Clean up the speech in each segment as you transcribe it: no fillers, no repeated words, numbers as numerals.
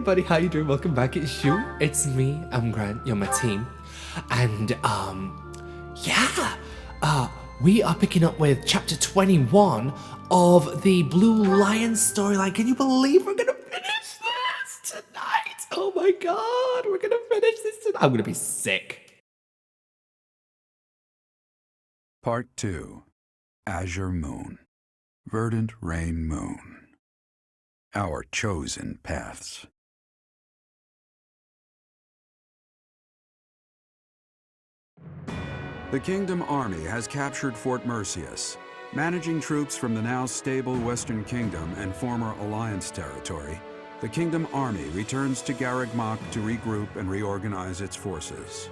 everybody, how you doing? Welcome back, it's Shu. It's me, I'm Grant, you're my team. And, we are picking up with chapter 21 of the Blue Lion storyline. Can you believe we're gonna finish this tonight? Oh my god, we're gonna finish this tonight. I'm gonna be sick. Part 2. Azure Moon. Verdant Rain Moon. Our chosen paths. The Kingdom Army has captured Fort Merceus. Managing troops from the now stable Western Kingdom and former Alliance territory, the Kingdom Army returns to Garreg Mach to regroup and reorganize its forces.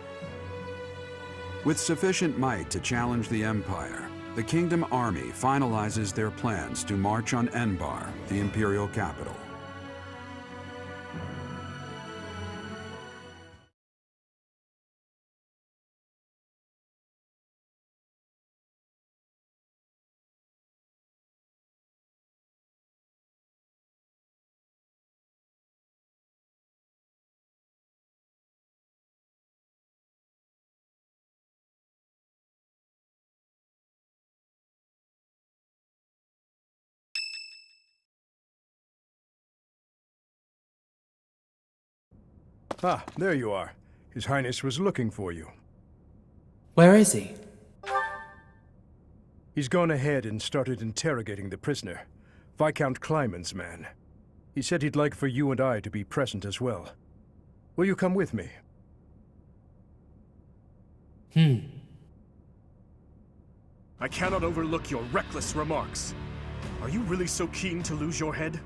With sufficient might to challenge the Empire, the Kingdom Army finalizes their plans to march on Enbarr, the Imperial capital. Ah, there you are. His Highness was looking for you. Where is he? He's gone ahead and started interrogating the prisoner, Viscount Kleiman's man. He said he'd like for you and I to be present as well. Will you come with me? I cannot overlook your reckless remarks. Are you really so keen to lose your head?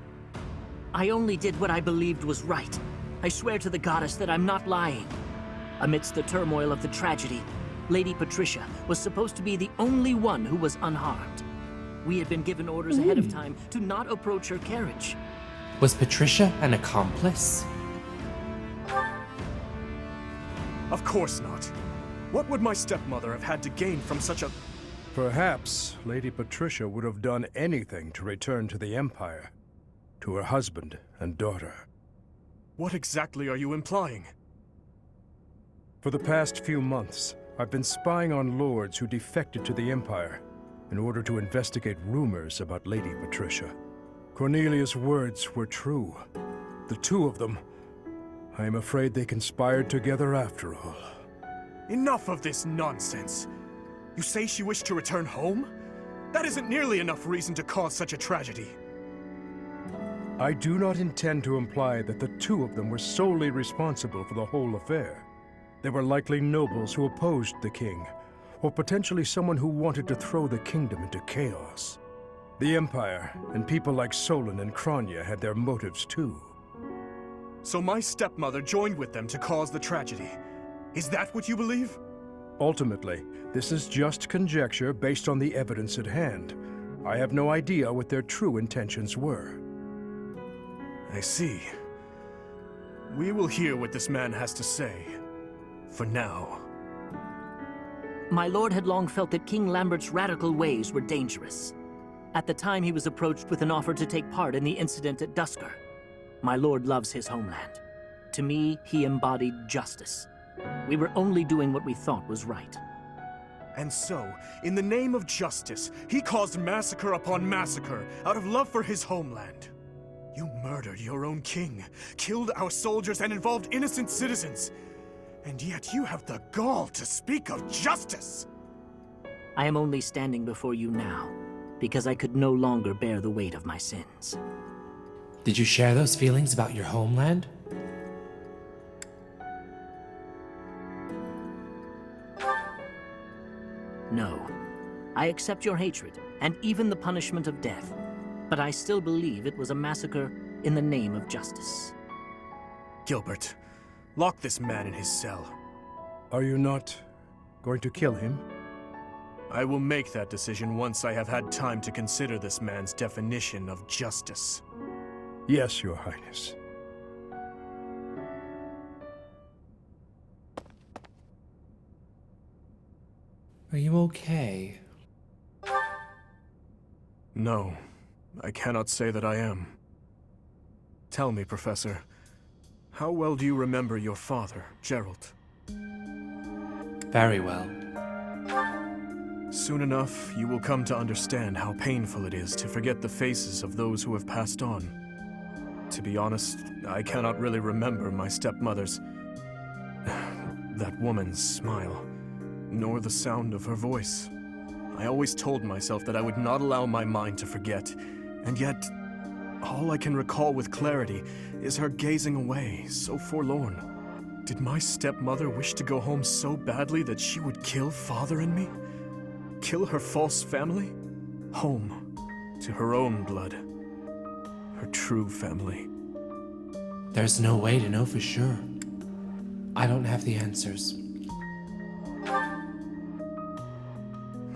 I only did what I believed was right. I swear to the goddess that I'm not lying. Amidst the turmoil of the tragedy, Lady Patricia was supposed to be the only one who was unharmed. We had been given orders ahead of time to not approach her carriage. Was Patricia an accomplice? Of course not. What would my stepmother have had to gain from such a... Perhaps Lady Patricia would have done anything to return to the Empire, to her husband and daughter. What exactly are you implying? For the past few months, I've been spying on lords who defected to the Empire in order to investigate rumors about Lady Patricia. Cornelia's words were true. The two of them, I am afraid they conspired together after all. Enough of this nonsense. You say she wished to return home? That isn't nearly enough reason to cause such a tragedy. I do not intend to imply that the two of them were solely responsible for the whole affair. They were likely nobles who opposed the king, or potentially someone who wanted to throw the kingdom into chaos. The Empire and people like Solon and Kranya had their motives too. So my stepmother joined with them to cause the tragedy. Is that what you believe? Ultimately, this is just conjecture based on the evidence at hand. I have no idea what their true intentions were. I see. We will hear what this man has to say. For now. My lord had long felt that King Lambert's radical ways were dangerous. At the time, he was approached with an offer to take part in the incident at Duscur. My lord loves his homeland. To me, he embodied justice. We were only doing what we thought was right. And so, in the name of justice, he caused massacre upon massacre out of love for his homeland. You murdered your own king, killed our soldiers, and involved innocent citizens. And yet you have the gall to speak of justice! I am only standing before you now, because I could no longer bear the weight of my sins. Did you share those feelings about your homeland? No. I accept your hatred, and even the punishment of death. But I still believe it was a massacre in the name of justice. Gilbert, lock this man in his cell. Are you not going to kill him? I will make that decision once I have had time to consider this man's definition of justice. Yes, Your Highness. Are you okay? No, I cannot say that I am. Tell me, Professor, How well do you remember your father, Geralt? Very well. Soon enough, you will come to understand how painful it is to forget the faces of those who have passed on. To be honest, I cannot really remember my stepmother's... that woman's smile, nor the sound of her voice. I always told myself that I would not allow my mind to forget, and yet, all I can recall with clarity is her gazing away, so forlorn. Did my stepmother wish to go home so badly that she would kill Father and me? Kill her false family? Home, to her own blood. Her true family. There's no way to know for sure. I don't have the answers.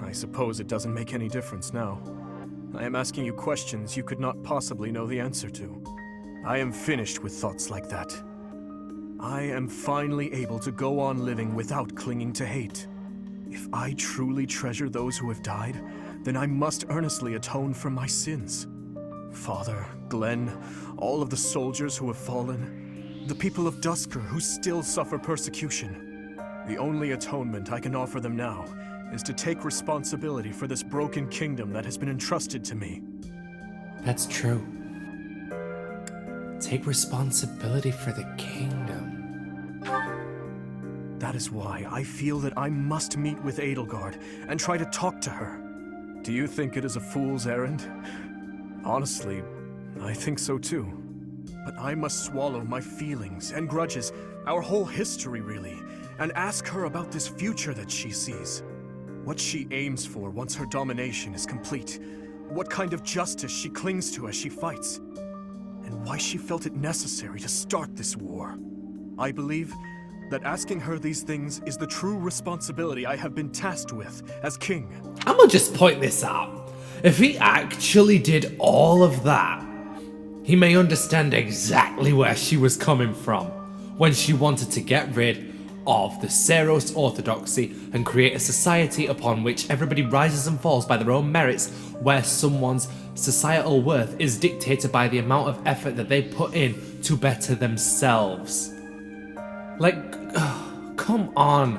I suppose it doesn't make any difference now. I am asking you questions you could not possibly know the answer to. I am finished with thoughts like that. I am finally able to go on living without clinging to hate. If I truly treasure those who have died, then I must earnestly atone for my sins. Father, Glenn, all of the soldiers who have fallen, the people of Duscur who still suffer persecution. The only atonement I can offer them now is to take responsibility for this broken kingdom that has been entrusted to me. That's true. Take responsibility for the kingdom. That is why I feel that I must meet with Edelgard and try to talk to her. Do you think it is a fool's errand? Honestly, I think so too. But I must swallow my feelings and grudges, our whole history really, and ask her about this future that she sees. What she aims for once her domination is complete. What kind of justice she clings to as she fights. And why she felt it necessary to start this war. I believe that asking her these things is the true responsibility I have been tasked with as king. I'm gonna just point this out. If he actually did all of that, he may understand exactly where she was coming from when she wanted to get rid of the Seros orthodoxy and create a society upon which everybody rises and falls by their own merits, where someone's societal worth is dictated by the amount of effort that they put in to better themselves. Like, come on.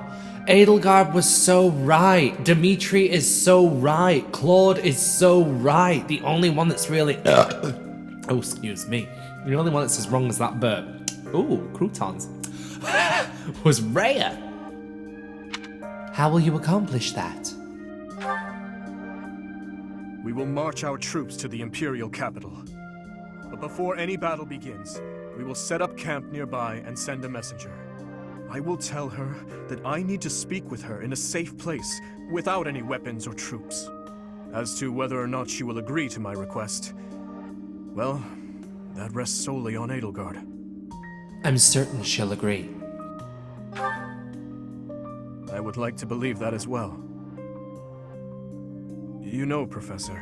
Edelgard was so right. Dimitri is so right. Claude is so right. The only one that's really... oh, excuse me. The only one that's as wrong as that burp. Ooh, croutons. was Rhea. How will you accomplish that? We will march our troops to the Imperial capital. But before any battle begins, we will set up camp nearby and send a messenger. I will tell her that I need to speak with her in a safe place, without any weapons or troops. As to whether or not she will agree to my request, well, that rests solely on Edelgard. I'm certain she'll agree. I would like to believe that as well. You know, Professor,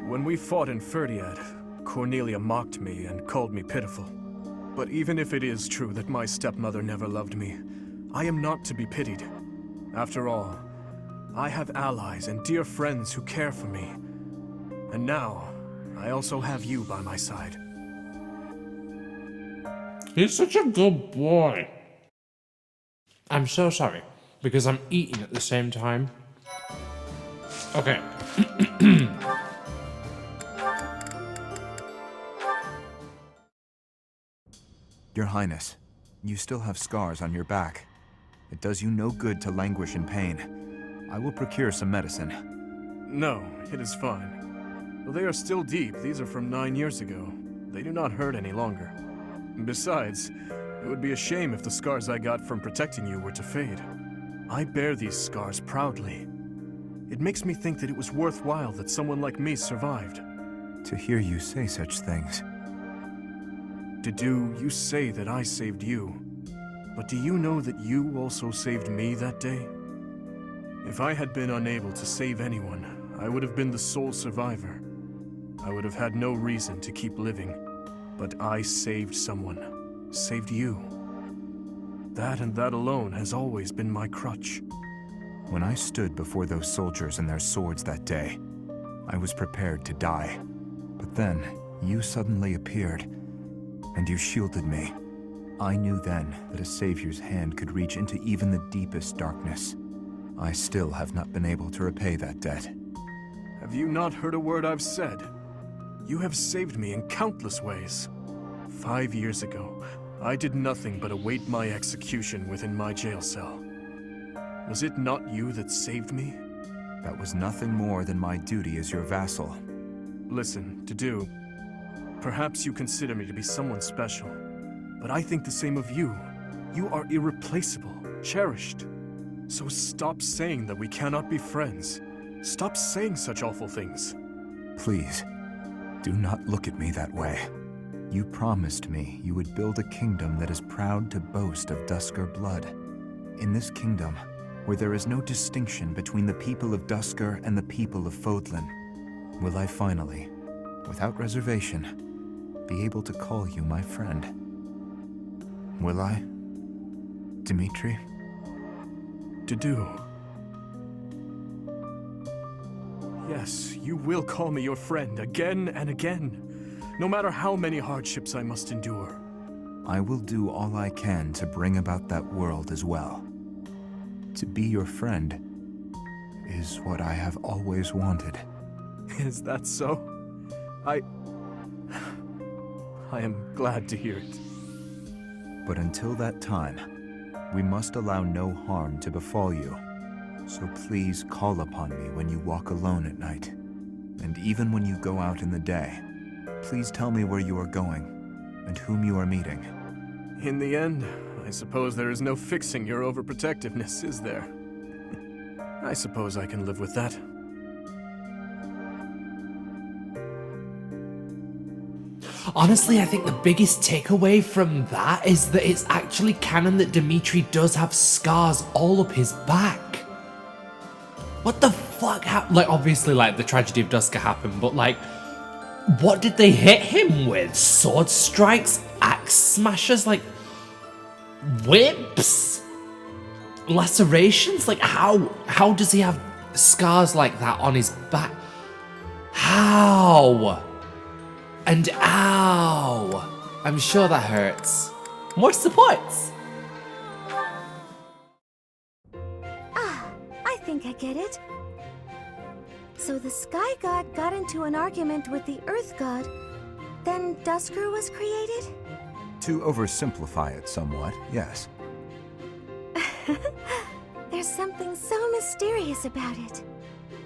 when we fought in Faerghus, Cornelia mocked me and called me pitiful. But even if it is true that my stepmother never loved me, I am not to be pitied. After all, I have allies and dear friends who care for me. And now, I also have you by my side. He's such a good boy. I'm so sorry, because I'm eating at the same time. Okay. Your Highness, you still have scars on your back. It does you no good to languish in pain. I will procure some medicine. No, it is fine. Though they are still deep, these are from 9 years ago. They do not hurt any longer. Besides, it would be a shame if the scars I got from protecting you were to fade. I bear these scars proudly. It makes me think that it was worthwhile that someone like me survived. To hear you say such things. Dedue, you say that I saved you. But do you know that you also saved me that day? If I had been unable to save anyone, I would have been the sole survivor. I would have had no reason to keep living. But I saved someone. Saved you. That and that alone has always been my crutch. When I stood before those soldiers and their swords that day, I was prepared to die. But then, you suddenly appeared, and you shielded me. I knew then that a savior's hand could reach into even the deepest darkness. I still have not been able to repay that debt. Have you not heard a word I've said? You have saved me in countless ways. 5 years ago, I did nothing but await my execution within my jail cell. Was it not you that saved me? That was nothing more than my duty as your vassal. Listen, Dedu, perhaps you consider me to be someone special, but I think the same of you. You are irreplaceable, cherished. So stop saying that we cannot be friends. Stop saying such awful things. Please, do not look at me that way. You promised me you would build a kingdom that is proud to boast of Duscur blood. In this kingdom, where there is no distinction between the people of Duscur and the people of Fódlan, will I finally, without reservation, be able to call you my friend? Will I, Dimitri? Dedu. Yes, you will call me your friend again and again, no matter how many hardships I must endure. I will do all I can to bring about that world as well. To be your friend is what I have always wanted. Is that so? I am glad to hear it. But until that time, we must allow no harm to befall you. So please call upon me when you walk alone at night. And even when you go out in the day, please tell me where you are going and whom you are meeting. In the end, I suppose there is no fixing your overprotectiveness, is there? I suppose I can live with that. Honestly, I think the biggest takeaway from that is that it's actually canon that Dimitri does have scars all up his back. What the fuck happened? Like, obviously, like, the Tragedy of Duscur happened, but, like, what did they hit him with? Sword strikes? Axe smashes? Like, whips? Lacerations? Like, how does he have scars like that on his back? How? And ow! I'm sure that hurts. More supports! I think I get it. So the Sky God got into an argument with the Earth God, then Duscur was created? To oversimplify it somewhat, yes. There's something so mysterious about it.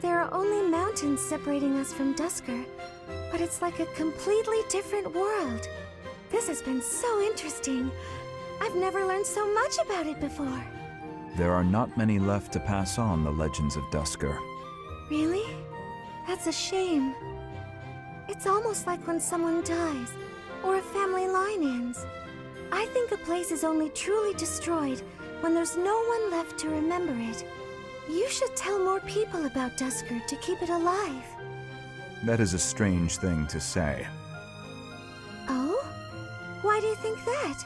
There are only mountains separating us from Duscur, but it's like a completely different world. This has been so interesting. I've never learned so much about it before. There are not many left to pass on the legends of Duscur. Really? That's a shame. It's almost like when someone dies, or a family line ends. I think a place is only truly destroyed when there's no one left to remember it. You should tell more people about Duscur to keep it alive. That is a strange thing to say. Oh? Why do you think that?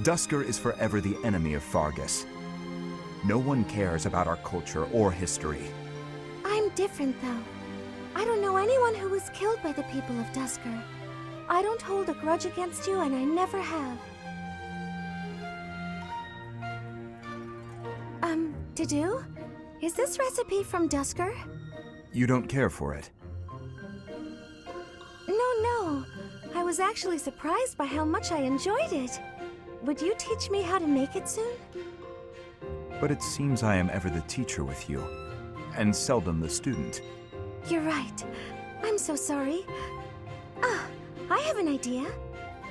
Duscur is forever the enemy of Faerghus. No one cares about our culture or history. I'm different, though. I don't know anyone who was killed by the people of Duscur. I don't hold a grudge against you, and I never have. Dedu? Is this recipe from Duscur? You don't care for it? No. I was actually surprised by how much I enjoyed it. Would you teach me how to make it soon? But it seems I am ever the teacher with you, and seldom the student. You're right. I'm so sorry. I have an idea.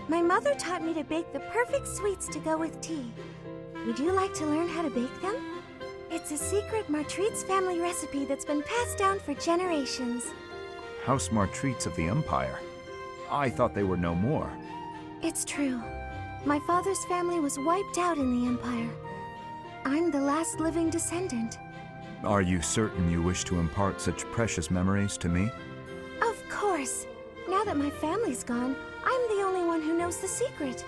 My mother taught me to bake the perfect sweets to go with tea. Would you like to learn how to bake them? It's a secret Martritz family recipe that's been passed down for generations. House Martritz of the Empire? I thought they were no more. It's true. My father's family was wiped out in the Empire. I'm the last living descendant. Are you certain you wish to impart such precious memories to me? Of course. Now that my family's gone, I'm the only one who knows the secret.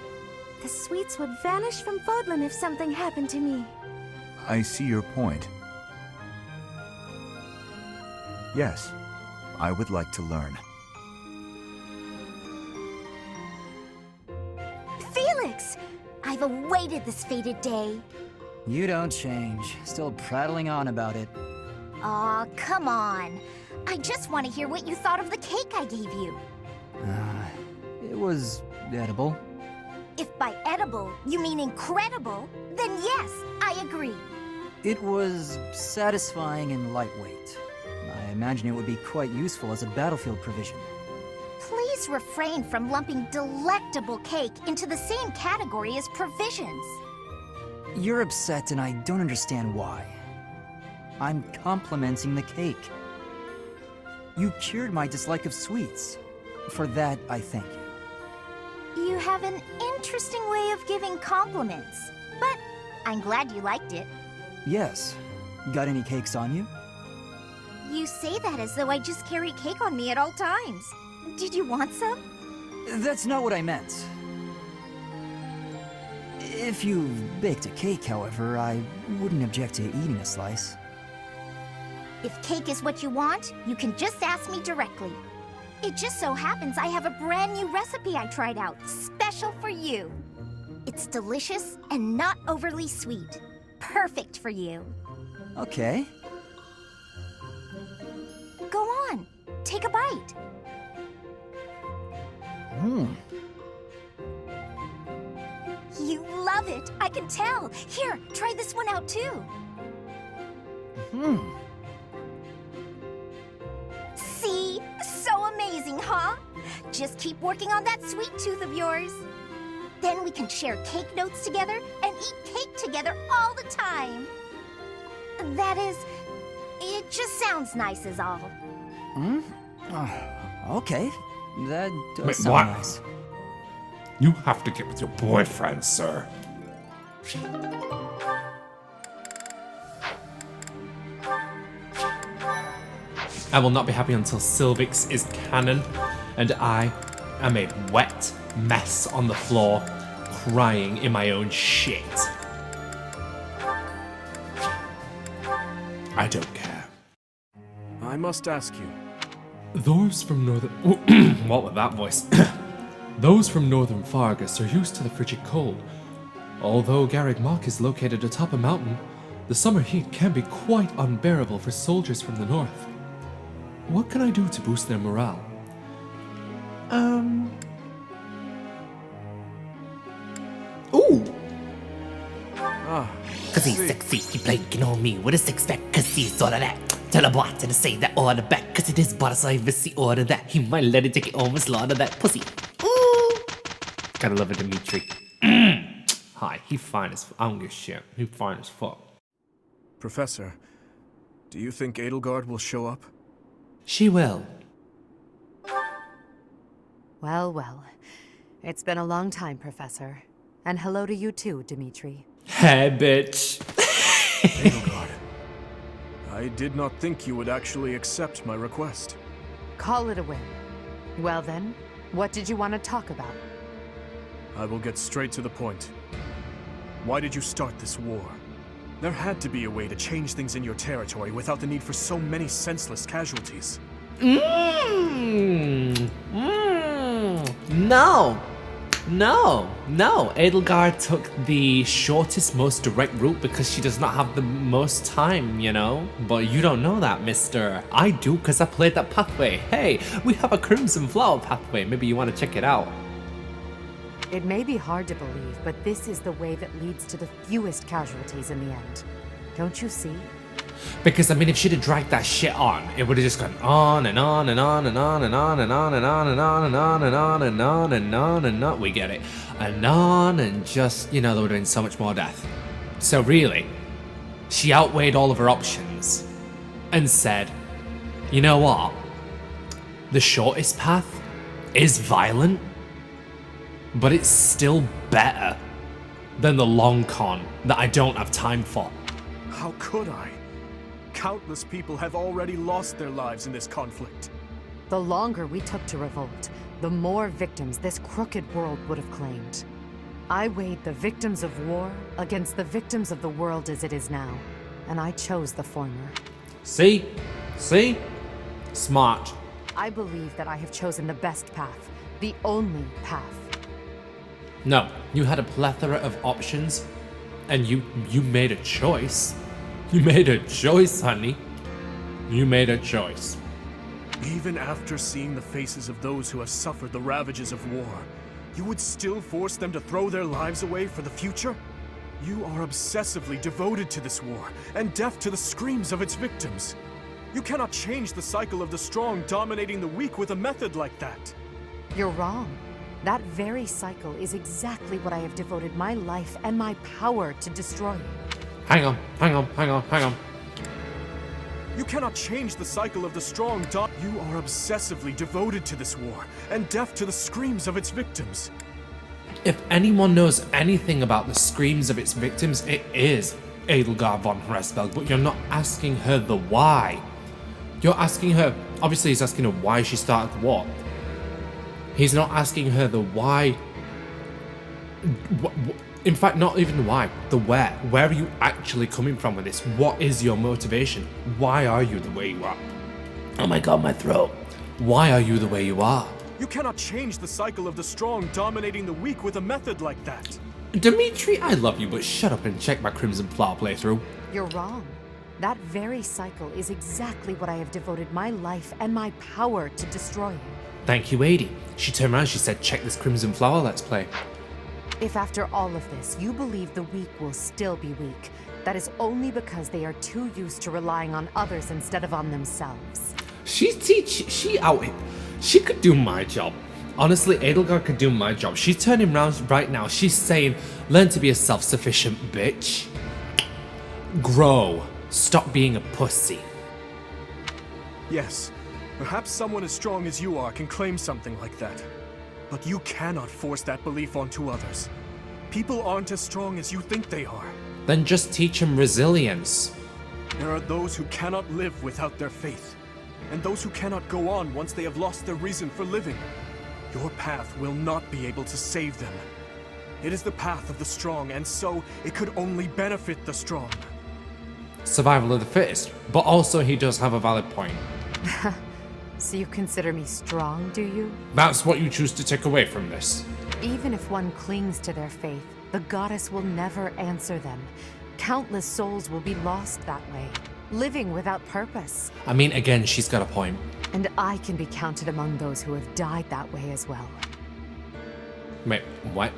The sweets would vanish from Fódlan if something happened to me. I see your point. Yes, I would like to learn. Feel it! awaited this fated day. You don't change. Still prattling on about it. Aw, come on. I just want to hear what you thought of the cake I gave you. It was edible. If by edible you mean incredible, then yes, I agree. It was satisfying and lightweight. I imagine it would be quite useful as a battlefield provision. Please refrain from lumping delectable cake into the same category as provisions. You're upset and I don't understand why. I'm complimenting the cake. You cured my dislike of sweets. For that, I thank you. You have an interesting way of giving compliments, but I'm glad you liked it. Yes. Got any cakes on you? You say that as though I just carry cake on me at all times. Did you want some? That's not what I meant. If you baked a cake, however, I wouldn't object to eating a slice. If cake is what you want, you can just ask me directly. It just so happens I have a brand new recipe I tried out, special for you. It's delicious and not overly sweet. Perfect for you. Okay. Go on, take a bite. You love it, I can tell. Here, try this one out too. See? So amazing, huh? Just keep working on that sweet tooth of yours. Then we can share cake notes together and eat cake together all the time. That is, it just sounds nice is all. Okay. That does Wait, sound what? nice. You have to get with your boyfriend, sir. I will not be happy until Sylvix is canon, and I am a wet mess on the floor, crying in my own shit. I don't care. I must ask you, Those from northern... what with that voice? Those from northern Faerghus are used to the frigid cold. Although Garreg Mach is located atop a mountain, the summer heat can be quite unbearable for soldiers from the north. What can I do to boost their morale? Ooh! Cause he's sexy, he blanking on me with a six-pack, cause he's all of that. Tell a boy to say that order back, cause it is but so if it's the order that he might let it take it over, slaughter that pussy. Ooh! Gotta love it, Dimitri. Hi, he fine as I don't give a shit. He fine as fuck. Professor, do you think Edelgard will show up? She will. Well, well. It's been a long time, Professor. And hello to you too, Dimitri. Hey, bitch. Edelgard, I did not think you would actually accept my request. Call it a win. Well then, what did you want to talk about? I will get straight to the point. Why did you start this war? There had to be a way to change things in your territory without the need for so many senseless casualties. No. Edelgard took the shortest, most direct route because she does not have the most time, you know? But you don't know that, mister. I do because I played that pathway. Hey, we have a Crimson Flower pathway. Maybe you want to check it out. It may be hard to believe, but this is the way that leads to the fewest casualties in the end. Don't you see? Because, I mean, if she'd have dragged that shit on, it would have just gone on and on and on and on and on and on and on and on and on and on and on and on and on. We get it. And on and just, you know, there would have been so much more death. So really, she outweighed all of her options and said, you know what? The shortest path is violent, but it's still better than the long con that I don't have time for. How could I? Countless people have already lost their lives in this conflict. The longer we took to revolt, the more victims this crooked world would have claimed. I weighed the victims of war against the victims of the world as it is now, and I chose the former. See? Smart. I believe that I have chosen the best path, the only path. No, you had a plethora of options, and you made a choice. You made a choice, honey. You made a choice. Even after seeing the faces of those who have suffered the ravages of war, you would still force them to throw their lives away for the future? You are obsessively devoted to this war, and deaf to the screams of its victims. You cannot change the cycle of the strong dominating the weak with a method like that. You're wrong. That very cycle is exactly what I have devoted my life and my power to destroying. Hang on. You cannot change the cycle of the strong. You are obsessively devoted to this war, and deaf to the screams of its victims. If anyone knows anything about the screams of its victims, it is Edelgard von Hresberg, but you're not asking her the why. You're asking her, obviously he's asking her why she started the war. He's not asking her the why. In fact, not even the why, the where. Where are you actually coming from with this? What is your motivation? Why are you the way you are? Oh my god, my throat. Why are you the way you are? You cannot change the cycle of the strong dominating the weak with a method like that. Dimitri, I love you, but shut up and check my Crimson Flower playthrough. You're wrong. That very cycle is exactly what I have devoted my life and my power to destroying. Thank you, Adi. She turned around and she said, check this Crimson Flower Let's Play. If after all of this, you believe the weak will still be weak, that is only because they are too used to relying on others instead of on themselves. She could do my job. Honestly, Edelgard could do my job. She's turning around right now. She's saying, learn to be a self-sufficient bitch. Grow. Stop being a pussy. Yes, perhaps someone as strong as you are can claim something like that. But you cannot force that belief onto others. People aren't as strong as you think they are. Then just teach them resilience. There are those who cannot live without their faith, and those who cannot go on once they have lost their reason for living. Your path will not be able to save them. It is the path of the strong, and so it could only benefit the strong. Survival of the fittest. But also he does have a valid point. So you consider me strong, do you? That's what you choose to take away from this. Even if one clings to their faith, the goddess will never answer them. Countless souls will be lost that way, living without purpose. I mean, again, she's got a point. And I can be counted among those who have died that way as well. Wait, what?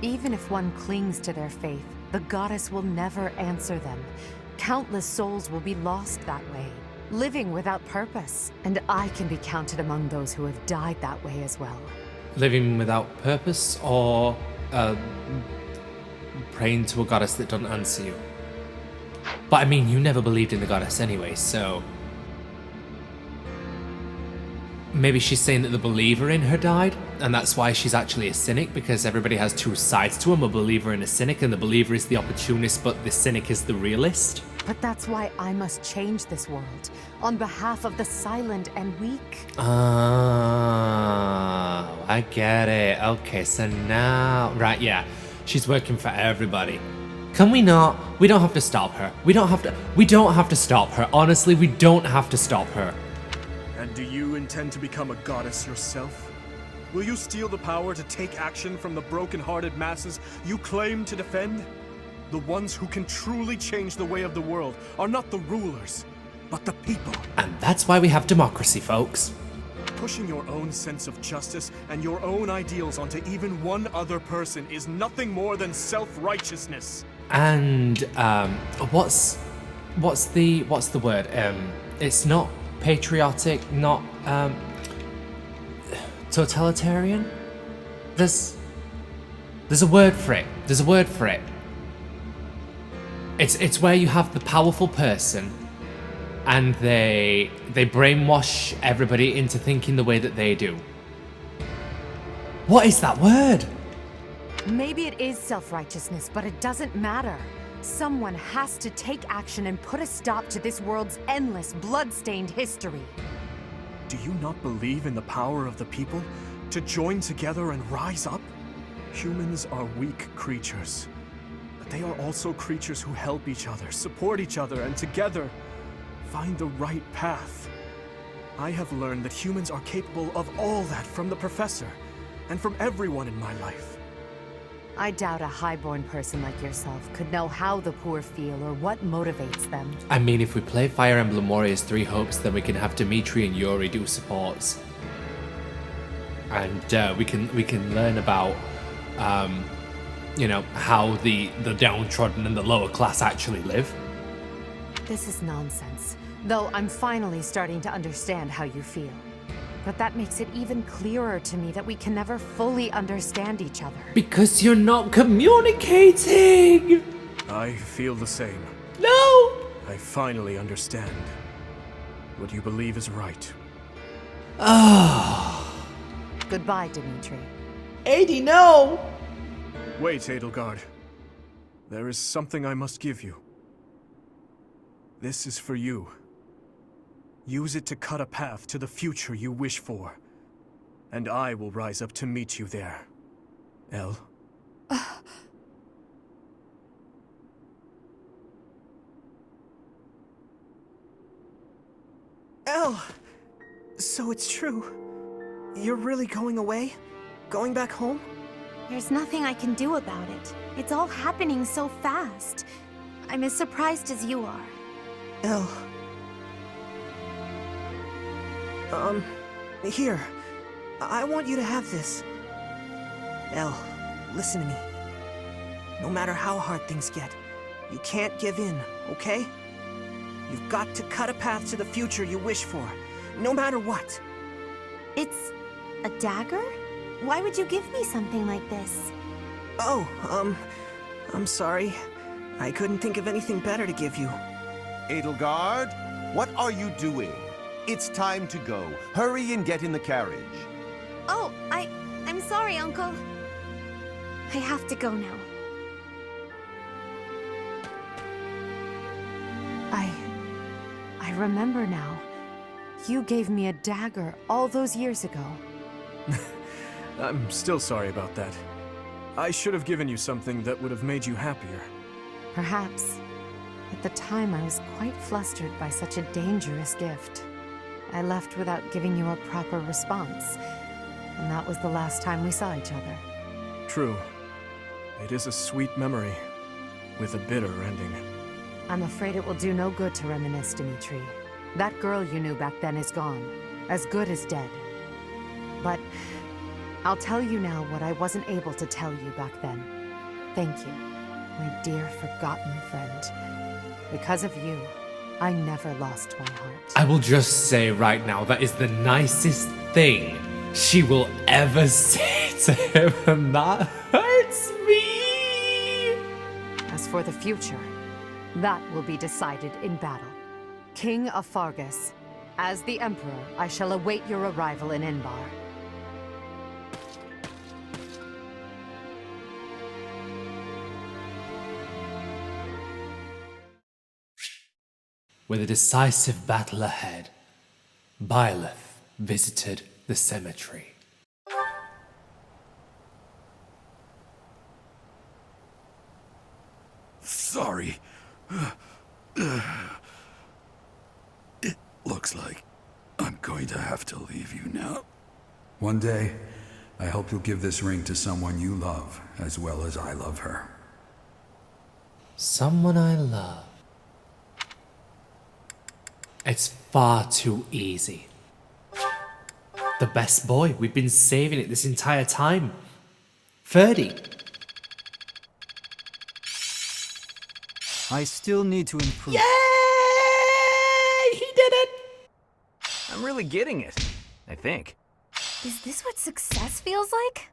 Even if one clings to their faith, the goddess will never answer them. Countless souls will be lost that way, living without purpose. And I can be counted among those who have died that way as well. Living without purpose, or praying to a goddess that doesn't answer you? But I mean, you never believed in the goddess anyway, so... Maybe she's saying that the believer in her died, and that's why she's actually a cynic, because everybody has two sides to him, a believer and a cynic, and the believer is the opportunist, but the cynic is the realist. But that's why I must change this world, on behalf of the silent and weak. Oh, I get it. Okay, so now... Right, yeah. She's working for everybody. Can we not? We don't have to stop her. We don't have to stop her. Honestly, we don't have to stop her. And do you intend to become a goddess yourself? Will you steal the power to take action from the broken-hearted masses you claim to defend? The ones who can truly change the way of the world are not the rulers, but the people. And that's why we have democracy, folks. Pushing your own sense of justice and your own ideals onto even one other person is nothing more than self-righteousness. And what's the word? It's not patriotic, not totalitarian. There's a word for it. There's a word for it. It's where you have the powerful person and they brainwash everybody into thinking the way that they do. What is that word? Maybe it is self-righteousness, but it doesn't matter. Someone has to take action and put a stop to this world's endless, blood-stained history. Do you not believe in the power of the people to join together and rise up? Humans are weak creatures, but they are also creatures who help each other, support each other, and together find the right path. I have learned that humans are capable of all that from the Professor, and from everyone in my life. I doubt a highborn person like yourself could know how the poor feel or what motivates them. I mean, if we play Fire Emblem Warriors 3 Hopes, then we can have Dimitri and Yuri do supports. And we can learn about, you know, how the downtrodden and the lower class actually live. This is nonsense, though I'm finally starting to understand how you feel. But that makes it even clearer to me that we can never fully understand each other. Because you're not communicating! I feel the same. No! I finally understand. What you believe is right. Goodbye, Dimitri. 80, no! Wait, Edelgard. There is something I must give you. This is for you. Use it to cut a path to the future you wish for. And I will rise up to meet you there. Elle? Elle! So it's true. You're really going away? Going back home? There's nothing I can do about it. It's all happening so fast. I'm as surprised as you are. Elle. Here. I want you to have this. Elle, listen to me. No matter how hard things get, you can't give in, okay? You've got to cut a path to the future you wish for, no matter what. It's a dagger? Why would you give me something like this? Oh, I'm sorry. I couldn't think of anything better to give you. Edelgard, what are you doing? It's time to go. Hurry and get in the carriage. Oh, I'm sorry, Uncle. I have to go now. I remember now. You gave me a dagger all those years ago. I'm still sorry about that. I should have given you something that would have made you happier. Perhaps. At the time, I was quite flustered by such a dangerous gift. I left without giving you a proper response, and that was the last time we saw each other. True. It is a sweet memory, with a bitter ending. I'm afraid it will do no good to reminisce, Dimitri. That girl you knew back then is gone, as good as dead. But I'll tell you now what I wasn't able to tell you back then. Thank you, my dear forgotten friend. Because of you, I never lost my heart. I will just say right now, that is the nicest thing she will ever say to him, and that hurts me! As for the future, that will be decided in battle. King of Faerghus, as the Emperor, I shall await your arrival in Enbarr. With a decisive battle ahead, Byleth visited the cemetery. Sorry. It looks like I'm going to have to leave you now. One day, I hope you'll give this ring to someone you love as well as I love her. Someone I love. It's far too easy. The best boy, we've been saving it this entire time. 30. I still need to improve. Yay! He did it! I'm really getting it, I think. Is this what success feels like?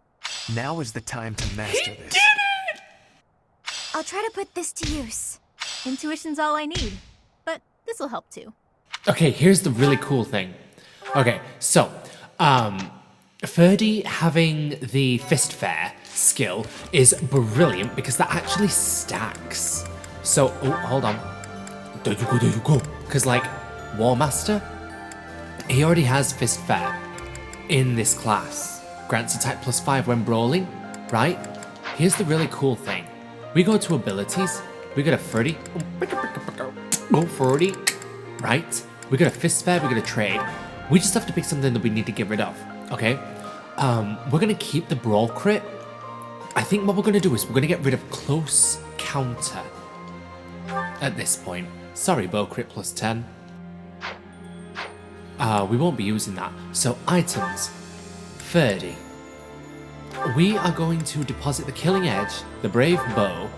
Now is the time to master this. Did it! I'll try to put this to use. Intuition's all I need, but this'll help too. Okay, here's the really cool thing. Okay, so, Ferdy having the Fist Fair skill is brilliant because that actually stacks. So, oh, hold on. There you go. Because, like, War Master, he already has Fist Fair in this class. Grants attack +5 when brawling, right? Here's the really cool thing. We go to abilities, we got a 30. Oh, 40, right? We got a Fist Fair, we got a trade. We just have to pick something that we need to get rid of, okay? We're gonna keep the brawl crit. I think what we're gonna do is we're gonna get rid of close counter at this point. Sorry, bow crit plus 10. We won't be using that. So items, 30. We are going to deposit the Killing Edge, the Brave Bow,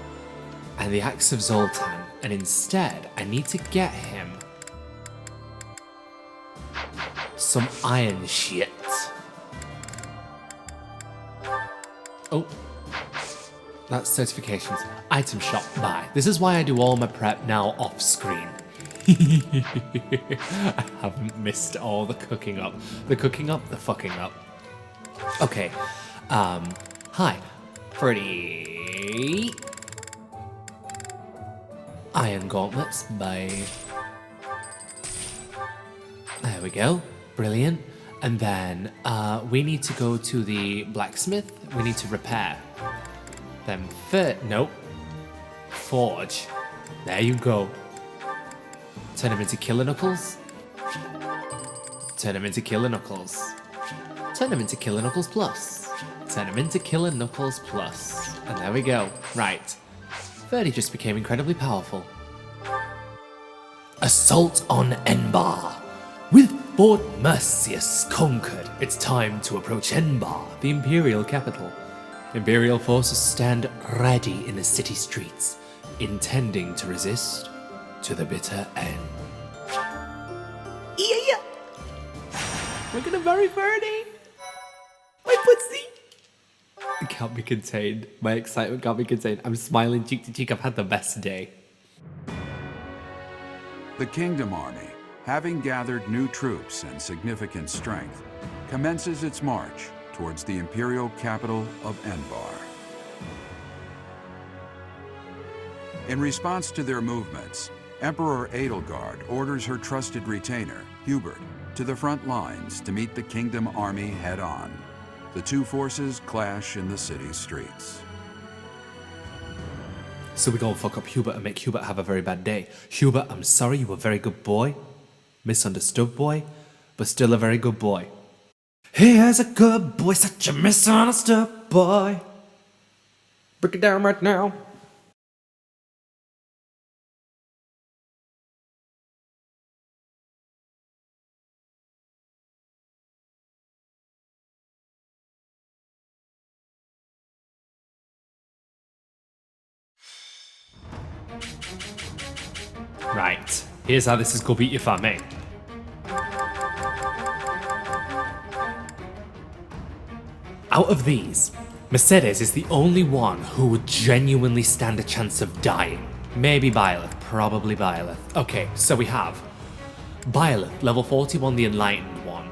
and the Axe of Zoltan. And instead, I need to get him some iron shit. Oh, that's certifications. Item shop, buy. This is why I do all my prep now off screen. I haven't missed all the cooking up. The cooking up, the fucking up. Okay, hi. 30. Iron gauntlets, buy. There we go. Brilliant. And then we need to go to the blacksmith. We need to repair. Then nope. Forge. There you go. Turn him into Killer Knuckles. Turn him into Killer Knuckles. Turn him into Killer Knuckles Plus. Turn him into Killer Knuckles Plus. And there we go. Right. 30 just became incredibly powerful. Assault on Enbarr. With Fort Mercius conquered, it's time to approach Enbarr, the Imperial capital. Imperial forces stand ready in the city streets, intending to resist to the bitter end. Yeah. We're gonna bury Ferdy. My pussy. It can't be contained. My excitement can't be contained. I'm smiling cheek to cheek. I've had the best day. The Kingdom Army, having gathered new troops and significant strength, commences its march towards the imperial capital of Enbarr. In response to their movements, Emperor Edelgard orders her trusted retainer, Hubert, to the front lines to meet the Kingdom Army head-on. The two forces clash in the city's streets. So we gonna fuck up Hubert and make Hubert have a very bad day. Hubert, I'm sorry, you were a very good boy. Misunderstood boy, but still a very good boy. Here's a good boy, such a misunderstood boy. Break it down right now. Right, here's how this is gonna beat your family. Out of these, Mercedes is the only one who would genuinely stand a chance of dying. Maybe Byleth, probably Byleth. Okay, so we have Byleth, level 41, the Enlightened one.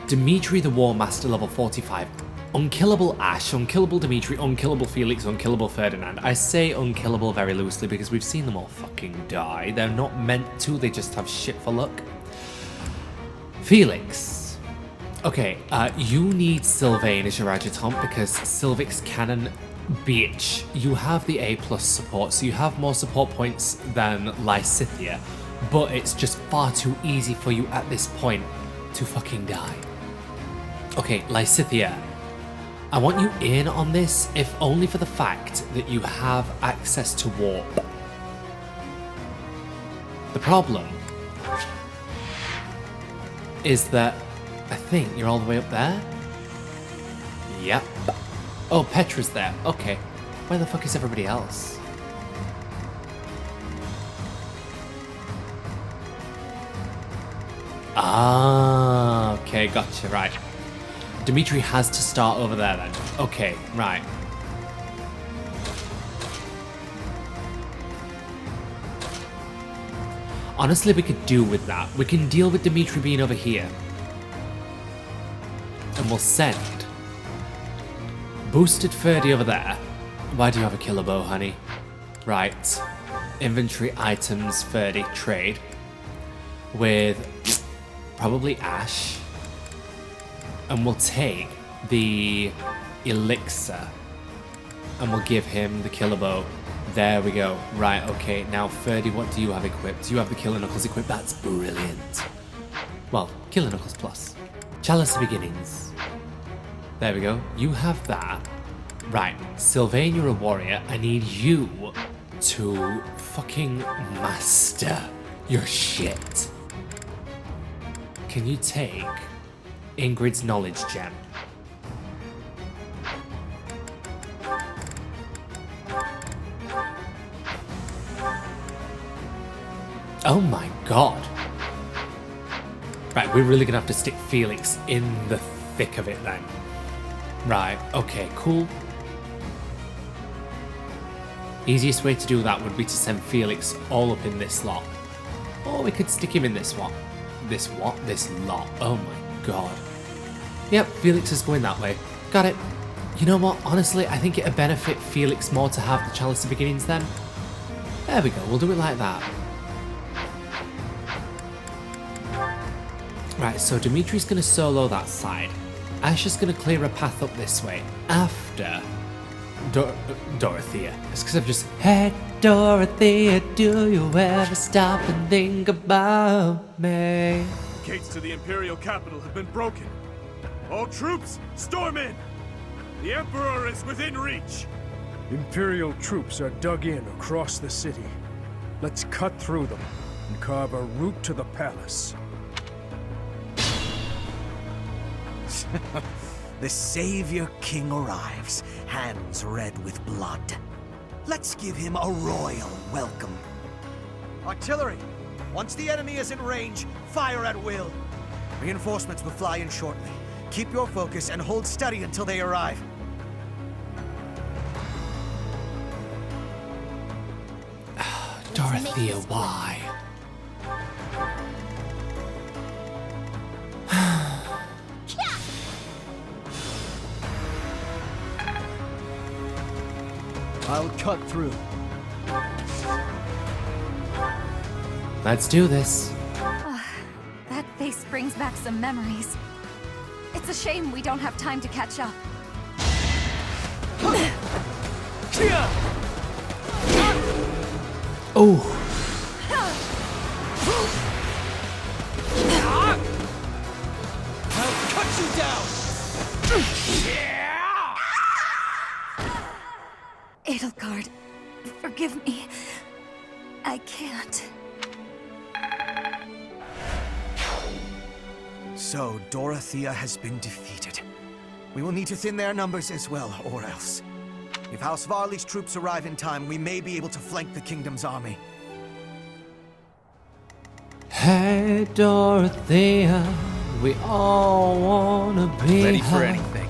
Dimitri the War Master, level 45. Unkillable Ash, unkillable Dimitri, unkillable Felix, unkillable Ferdinand. I say unkillable very loosely because we've seen them all fucking die. They're not meant to, they just have shit for luck. Felix. Okay, you need Sylvain as your adjutant because Sylvix Cannon, bitch. You have the A+ support, so you have more support points than Lysithea, but it's just far too easy for you at this point to fucking die. Okay, Lysithea. I want you in on this, if only for the fact that you have access to warp. The problem is that I think you're all the way up there. Yep. Oh, Petra's there. Okay. Where the fuck is everybody else? Ah, okay, gotcha, right. Dimitri has to start over there then. Okay, right. Honestly, we could do with that. We can deal with Dimitri being over here. And we'll send boosted Ferdy over there. Why do you have a killer bow, honey? Right. Inventory items, Ferdy, trade. With probably Ash. And we'll take the elixir and we'll give him the killer bow. There we go. Right, okay. Now, Ferdy, what do you have equipped? You have the Killer Knuckles equipped. That's brilliant. Well, Killer Knuckles Plus. Chalice of Beginnings. There we go. You have that. Right, Sylvain, you're a warrior. I need you to fucking master your shit. Can you take Ingrid's knowledge gem? Oh my god. Right, we're really gonna have to stick Felix in the thick of it then. Right, okay, cool. Easiest way to do that would be to send Felix all up in this slot. Or we could stick him in this what? This lot. Oh my god. Yep, Felix is going that way. Got it. You know what? Honestly, I think it'd benefit Felix more to have the Chalice of Beginnings then. There we go, we'll do it like that. Right, so Dimitri's gonna solo that side. Ash is gonna clear a path up this way after Dorothea. It's because I've just, hey Dorothea, do you ever stop and think about me? Gates to the Imperial capital have been broken. All troops, storm in! The Emperor is within reach! Imperial troops are dug in across the city. Let's cut through them and carve a route to the palace. The Savior King arrives, hands red with blood. Let's give him a royal welcome. Artillery! Once the enemy is in range, fire at will. Reinforcements will fly in shortly. Keep your focus and hold steady until they arrive. Dorothea, why? I'll cut through. Let's do this. That face brings back some memories. It's a shame we don't have time to catch up. Oh. I'll cut you down! Edelgard, forgive me. I can't. So, Dorothea has been defeated. We will need to thin their numbers as well, or else. If House Varley's troops arrive in time, we may be able to flank the Kingdom's army. Hey Dorothea, we all wanna be Ready for her. anything.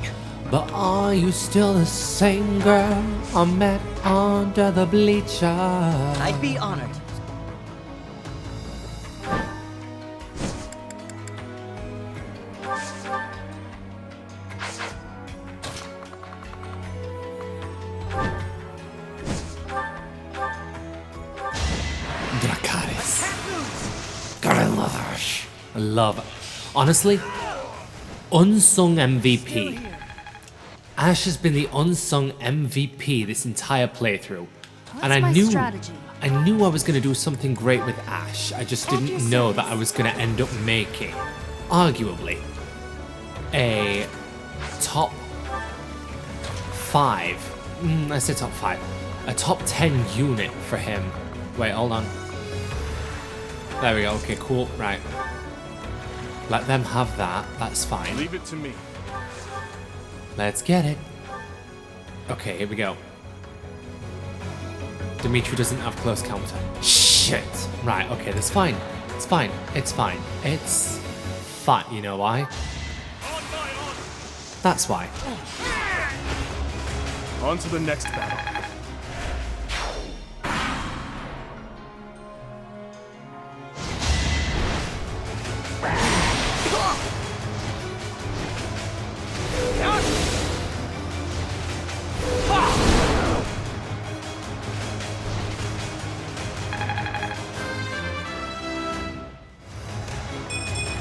But are you still the same girl I met under the bleachers? I'd be honored. Dracarys. God, I love her. I love her. Honestly, unsung MVP. Ash has been the unsung MVP this entire playthrough. And I knew I was going to do something great with Ash. I just didn't know that I was going to end up making, arguably, a top 5. I said top 5. A top 10 unit for him. Wait, hold on. There we go. Okay, cool. Right. Let them have that. That's fine. Leave it to me. Let's get it. Okay, here we go. Dimitri doesn't have close counter. Shit. Right, okay, that's fine. It's fine. It's fine. It's fine. You know why? That's why. On to the next battle.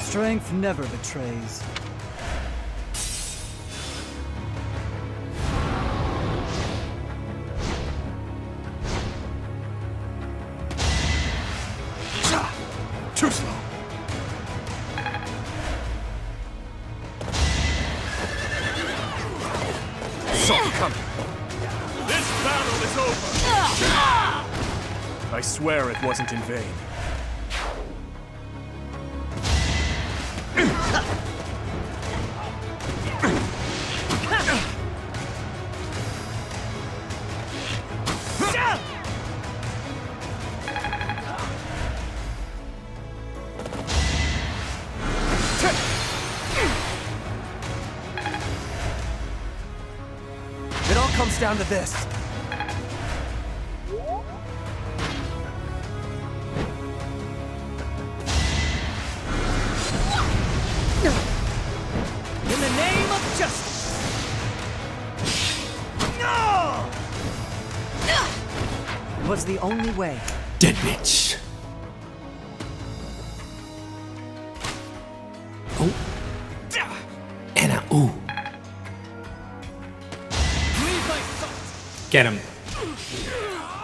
Strength never betrays. Too slow. saw it coming. This battle is over. I swear it wasn't in vain. It all comes down to this. In the name of justice. No! It was the only way. Dead bitch. Oh. And a ooh. Get him.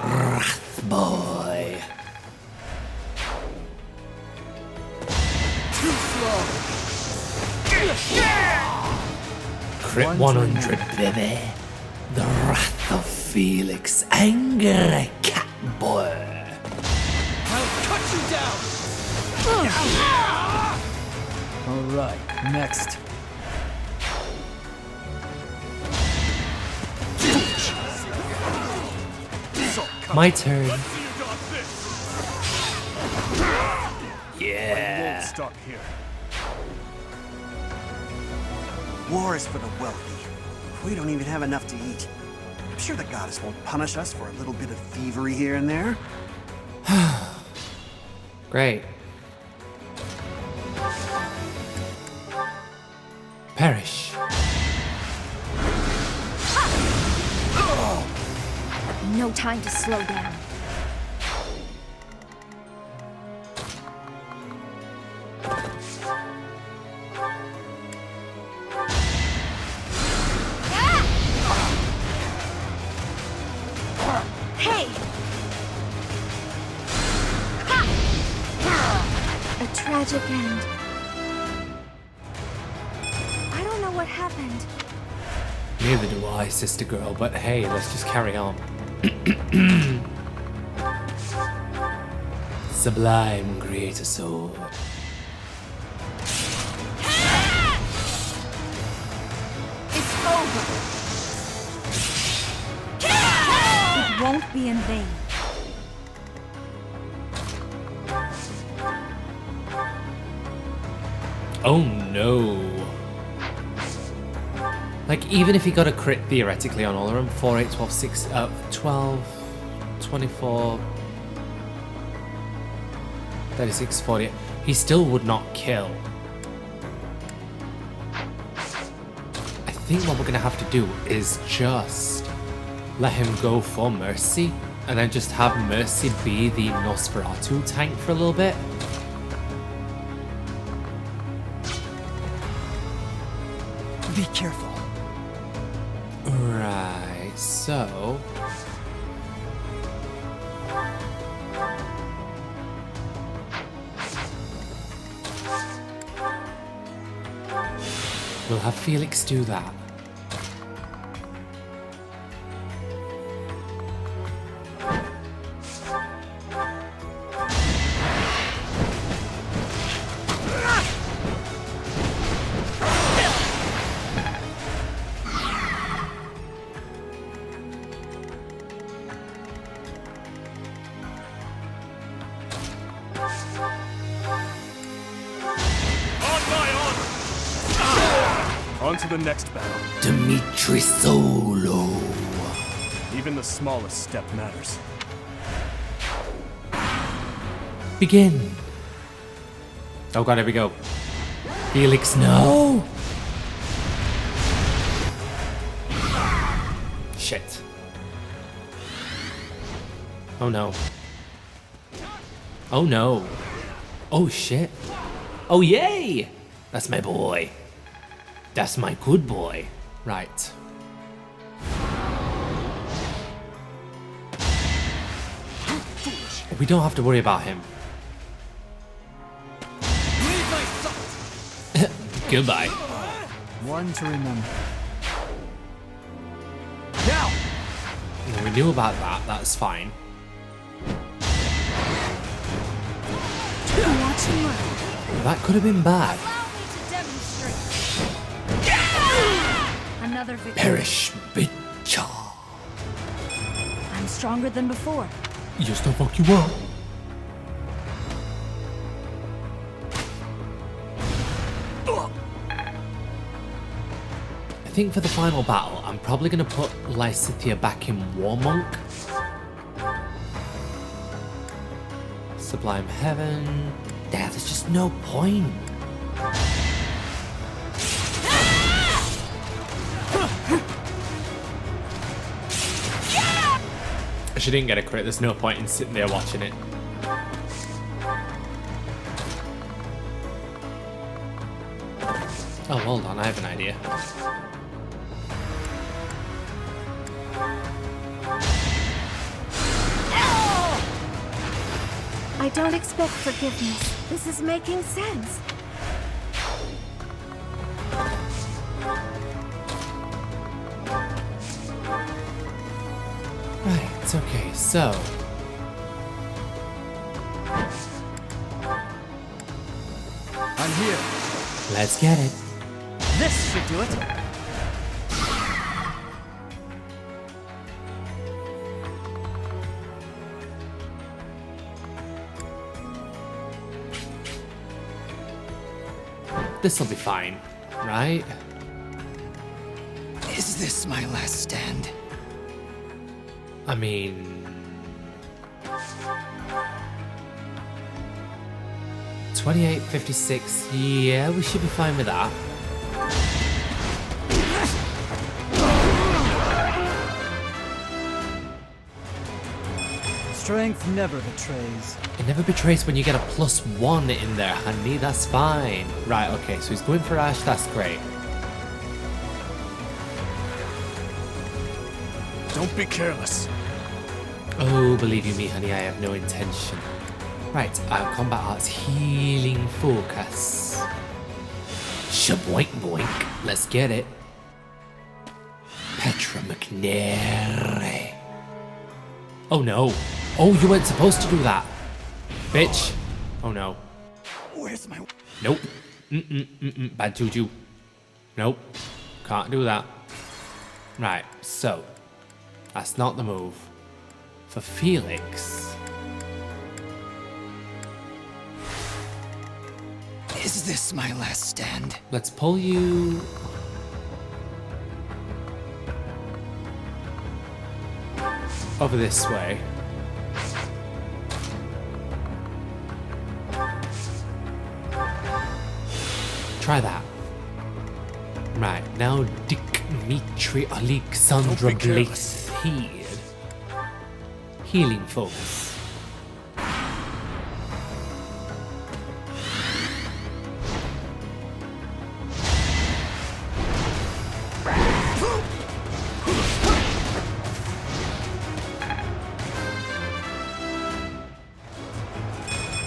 Wrath boy. Too slow. Crit 100, baby. The wrath of Felix. Angry cat boy. I'll cut you down. All right, next. My turn. Yeah. Won't stop here. War is for the wealthy. We don't even have enough to eat. I'm sure the goddess won't punish us for a little bit of thievery here and there. Great. Perish. No time to slow down. Hey! A tragic end. I don't know what happened. Neither do I, sister girl, but hey, let's just carry on. Sublime creator sword. It's over. It won't be in vain. Oh no. Like, even if he got a crit theoretically on all of them, 4, 8, 12, 6, 12, 24, 36, 40, he still would not kill. I think what we're gonna have to do is just let him go for Mercy, and then just have Mercy be the Nosferatu tank for a little bit. Be careful. Right, so... we'll have Felix do that. On to the next battle. Dimitri solo. Even the smallest step matters. Begin. Oh god, here we go. Felix, no! Shit. Oh no. Oh no. Oh shit. Oh yay! That's my boy. That's my good boy. Right. We don't have to worry about him. Goodbye. One to remember. We knew about that, that's fine. That could have been bad. Another victory. Perish, bitch. I'm stronger than before. Just don't fuck you up. I think for the final battle, I'm probably going to put Lysithea back in War Monk. Sublime Heaven. Yeah, there's just no point. She didn't get a crit, there's no point in sitting there watching it. Oh, hold on, I have an idea. I don't expect forgiveness. This is making sense. Right, okay, so... I'm here. let's get it. This should do it. This'll be fine, right? Is this my last stand? I mean... 28.56, yeah, we should be fine with that. Strength never betrays. It never betrays when you get a +1 in there, honey, that's fine. Right, okay, so he's going for Ash, that's great. Don't be careless. Oh, believe you me, honey, I have no intention. Right, combat arts healing focus. Shaboink boink, let's get it. Petra McNair. Oh no. Oh, you weren't supposed to do that. Bitch. Oh no. Where's my... Nope. Bad juju. Nope. Can't do that. Right, so. That's not the move. For Felix. Is this my last stand? Let's pull you... over this way. Try that. Right, now Dimitri Alexandre Blaiddyd. Healing focus.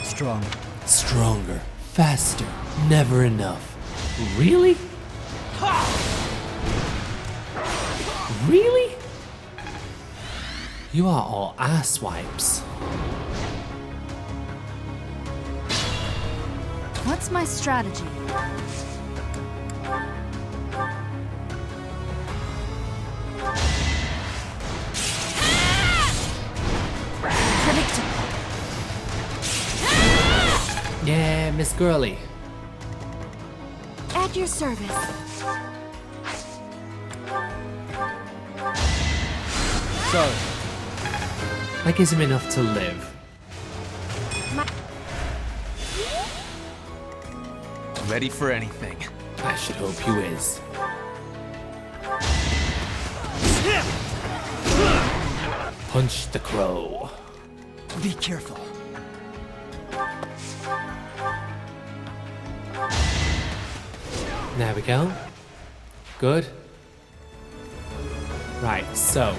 Stronger. Stronger, faster, never enough. Really? Really? You are all asswipes. What's my strategy? Predictable. Yeah, Miss Girly. At your service. Sorry. That gives him enough to live. Ready for anything. I should hope you is. Punch the crow. Be careful. There we go. Good. Right, so.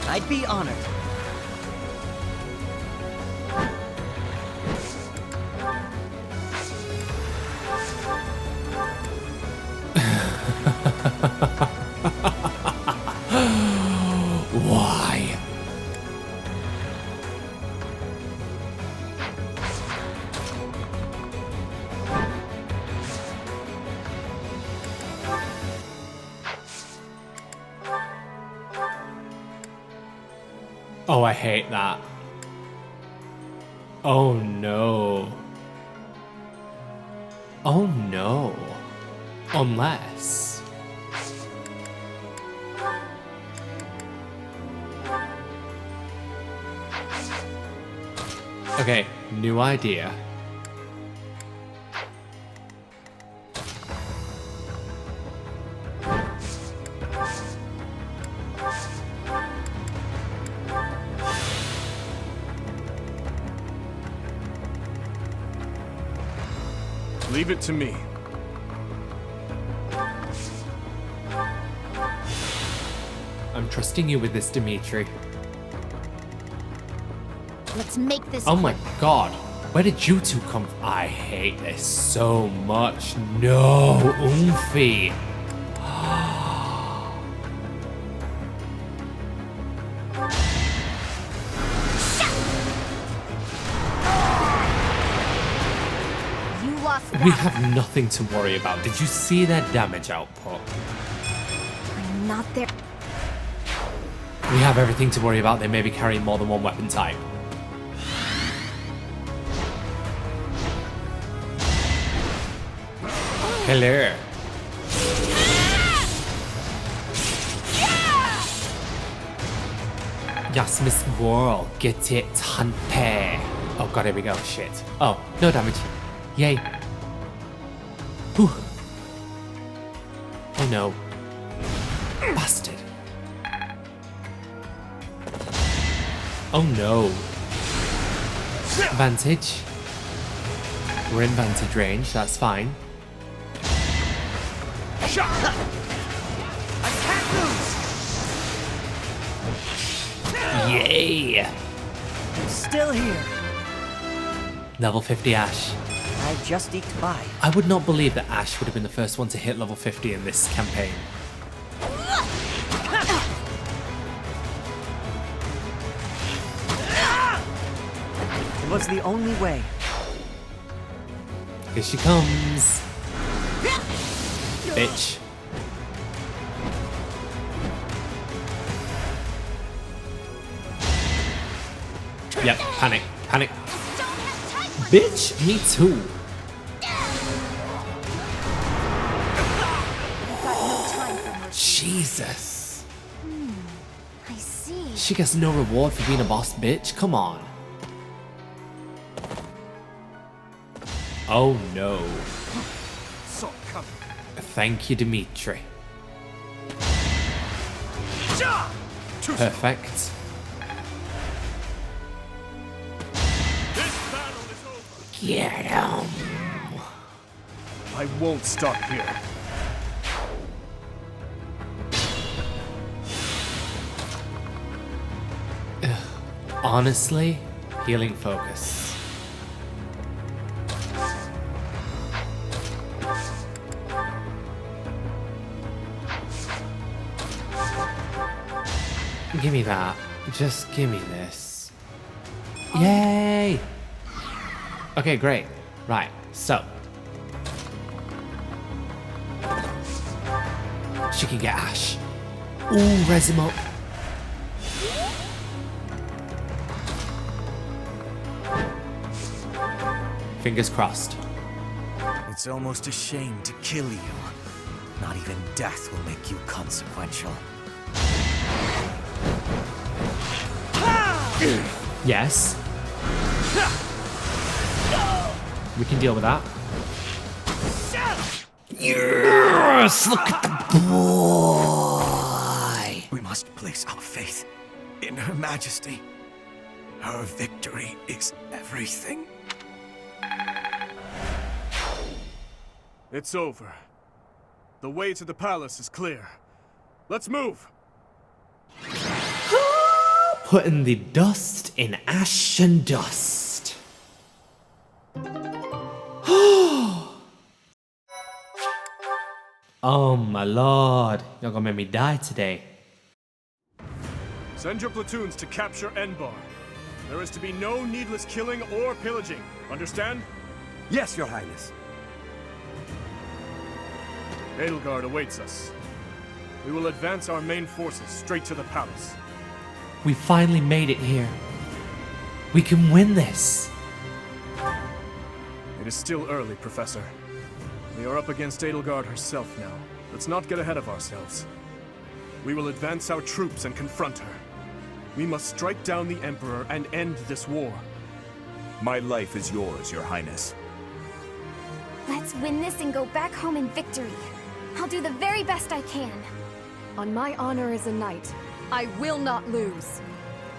I'd be honored. Oh, I hate that. Oh no. Oh no. Unless... Okay, new idea. Leave it to me. I'm trusting you with this, Dimitri. Let's make this Oh my god. Where did you two come from? I hate this so much. No, Oomphy. You lost We that. have nothing to worry about. Did you see their damage output? I'm not there. We have everything to worry about. They may be carrying more than one weapon type. Hello. Yes, Miss World. Get it, Hunter. Oh god, here we go. Shit. Oh, no damage. Yay. Whew. Oh no. Bastard. Oh no. Vantage. We're in vantage range, that's fine. Shot! I can't lose! Yay! I'm still here. Level 50 Ash. I just eked by. I would not believe that Ash would have been the first one to hit level 50 in this campaign. It was the only way. Here she comes. Bitch. Yep, panic, panic. Bitch, me too. Jesus. I see. She gets no reward for being a boss, bitch. Come on. Oh no. Saw it coming. Thank you, Dimitri. Perfect. Get him. I won't stop here. Honestly, healing focus. Give me that. Just give me this. Yay! Okay, great. Right, so. She can get Ash. Ooh, res him up. Fingers crossed. It's almost a shame to kill you. Not even death will make you consequential. Yes. We can deal with that. Yes, look at the boy. We must place our faith in Her Majesty. Her victory is everything. It's over. The way to the palace is clear. Let's move! Putting the dust in ash and dust. Oh my lord, you're gonna make me die today. Send your platoons to capture Enbarr. There is to be no needless killing or pillaging. Understand? Yes, Your Highness. Edelgard awaits us. We will advance our main forces straight to the palace. We finally made it here. We can win this. It is still early, Professor. We are up against Edelgard herself now. Let's not get ahead of ourselves. We will advance our troops and confront her. We must strike down the Emperor and end this war. My life is yours, Your Highness. Let's win this and go back home in victory. I'll do the very best I can. On my honor as a knight, I will not lose.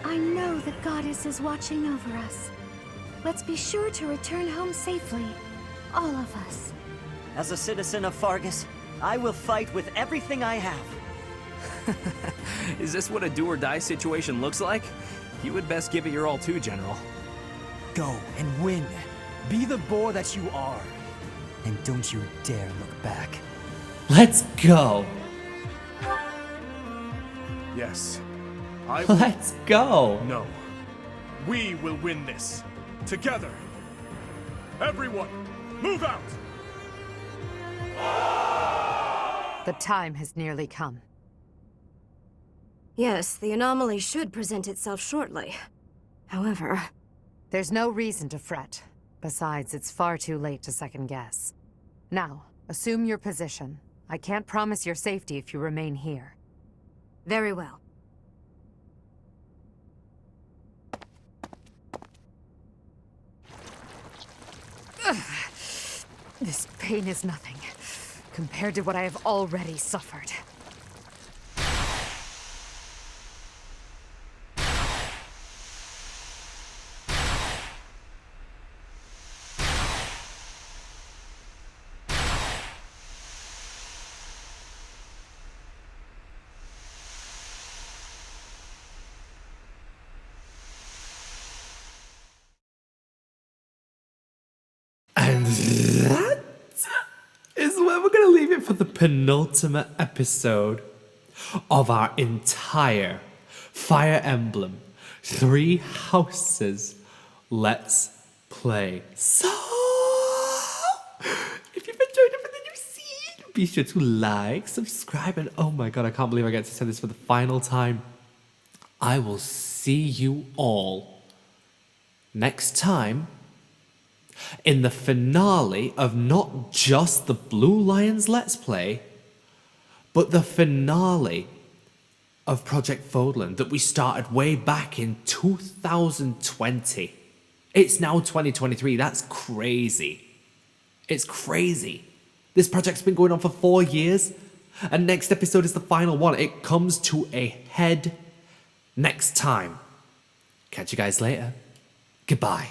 I know the goddess is watching over us. Let's be sure to return home safely. All of us. As a citizen of Faerghus, I will fight with everything I have. Is this what a do-or-die situation looks like? You would best give it your all too, General. Go and win. Be the boar that you are. And don't you dare look back. Let's go. Yes. I will... Let's go. No. We will win this. Together. Everyone, move out! The time has nearly come. Yes, the anomaly should present itself shortly. However... There's no reason to fret. Besides, it's far too late to second guess. Now, assume your position. I can't promise your safety if you remain here. Very well. This pain is nothing, compared to what I have already suffered. And that is where we're going to leave it for the penultimate episode of our entire Fire Emblem Three Houses Let's Play. So, if you've enjoyed everything you've seen, be sure to like, subscribe, and oh my god, I can't believe I get to say this for the final time. I will see you all next time in the finale of not just the Blue Lions Let's Play, but the finale of Project Fódlan that we started way back in 2020. It's now 2023. That's crazy. It's crazy. This project's been going on for 4 years, and next episode is the final one. It comes to a head next time. Catch you guys later. Goodbye.